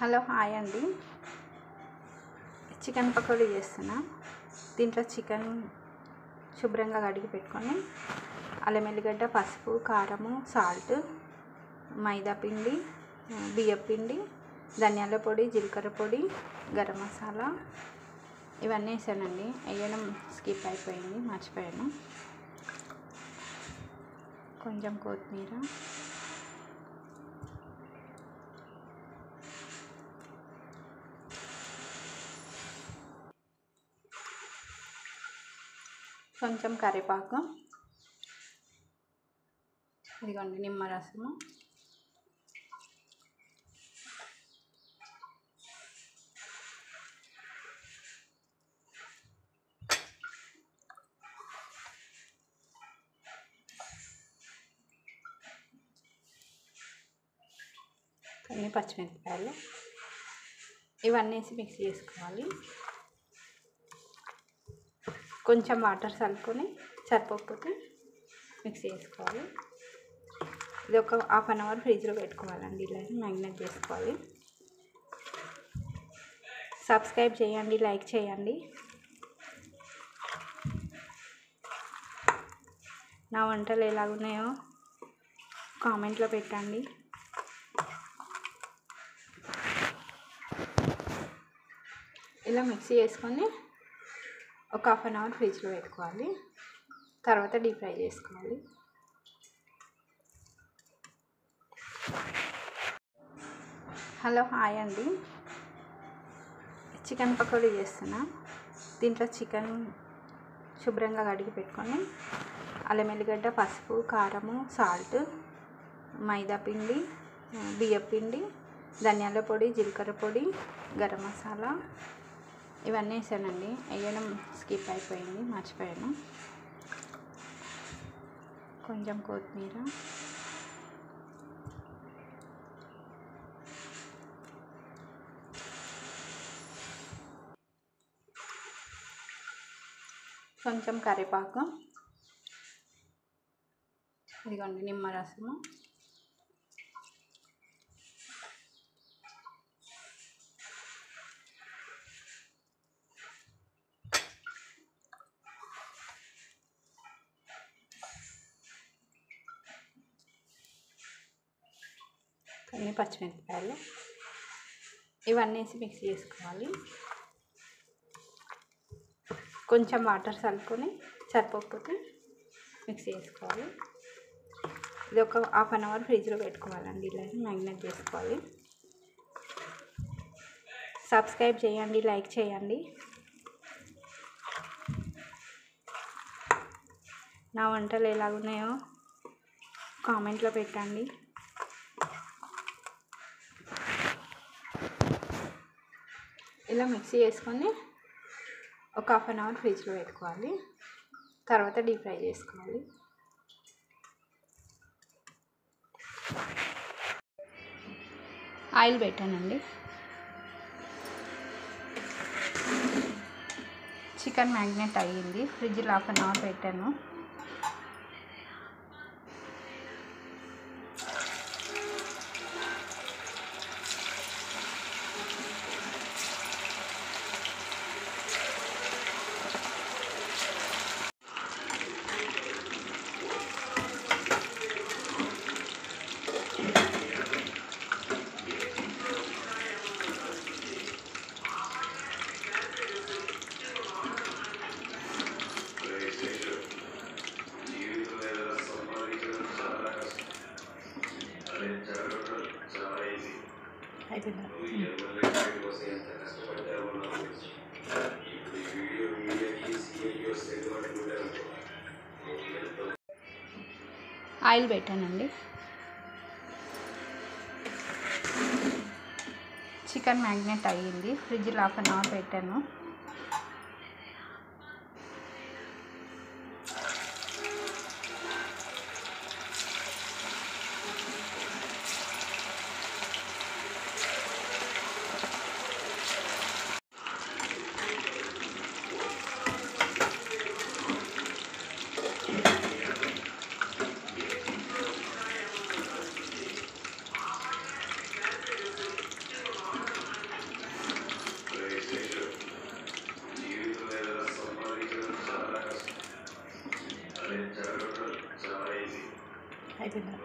Hello hi అండి. Chicken pakodi చేస్తున్నా. దీంట్లో చికెన్ శుభ్రంగా కడిగి పెట్టుకొని అల్లం ఎల్లిగడ్డ, పసుపు, కారము, సాల్ట్, మైదా పిండి, బియ్యం పిండి, ధనియాల పొడి, జీలకర్ర పొడి, గరం మసాలా ఇవన్నీ వేసానండి. వేయడం స్కిప్ అయిపోయింది, మర్చిపోయాను. కొంచెం కొత్తిమీర, కొంచెం కరివేపాకు, ఇదిగోండి నిమ్మరసము, కొన్ని పచ్చిమిరపకాయలు ఇవన్నీ వేసి మిక్స్ చేసుకోవాలి. కొంచెం వాటర్ చల్లుకొని సరిపోకపోతే మిక్స్ చేసుకోవాలి. ఇది ఒక హాఫ్ అన్ అవర్ ఫ్రిడ్జ్లో పెట్టుకోవాలండి. ఇలా మ్యాగ్నేట్ చేసుకోవాలి. సబ్స్క్రైబ్ చేయండి, లైక్ చేయండి. నా వంటలు ఎలాగున్నాయో కామెంట్లో పెట్టండి. ఇలా మిక్సీ చేసుకొని ఒక హాఫ్ అన్ అవర్ ఫ్రిడ్జ్లో పెట్టుకోవాలి. తర్వాత డీప్ ఫ్రై చేసుకోవాలి. హలో హాయ్ అండి. చికెన్ పకోడీ చేస్తున్నా. దీంట్లో చికెన్ శుభ్రంగా కడిగి పెట్టుకొని అల్లం ఎల్లిగడ్డ, పసుపు, కారము, సాల్ట్, మైదా పిండి, బియ్యం పిండి, ధనియాల పొడి, జీలకర్ర పొడి, గరం మసాలా ఇవన్నీ వేసానండి. వేయడం స్కిప్ అయిపోయింది, మర్చిపోయాను. కొంచెం కొత్తిమీర, కొంచెం కరివేపాకు, ఇదిగోండి నిమ్మరసము, కొన్ని పచ్చిమిరపకాయలు ఇవన్నీ వేసి మిక్స్ చేసుకోవాలి. కొంచెం వాటర్ చల్లుకొని సరిపోకపోతే మిక్స్ చేసుకోవాలి. ఇది ఒక హాఫ్ అన్ అవర్ ఫ్రిడ్జ్లో పెట్టుకోవాలండి. ఇలా మ్యాగ్నేట్ చేసుకోవాలి. సబ్స్క్రైబ్ చేయండి, లైక్ చేయండి. నా వంటలు ఎలాగున్నాయో కామెంట్లో పెట్టండి. ఇలా మిక్సీ చేసుకొని ఒక హాఫ్ అన్ అవర్ ఫ్రిడ్జ్లో పెట్టుకోవాలి. తర్వాత డీప్ ఫ్రై చేసుకోవాలి. ఆయిల్ పెట్టానండి. చికెన్ మ్యాగ్నేట్ అయ్యింది. ఫ్రిడ్జ్లో హాఫ్ అన్ అవర్ పెట్టాను. ఆయిల్ పెట్టానండి. చికెన్ మ్యాగ్నేట్ అయ్యింది. ఫ్రిడ్జ్లో హాఫ్ అన్ అవర్ పెట్టాను. అయిపోయిందా?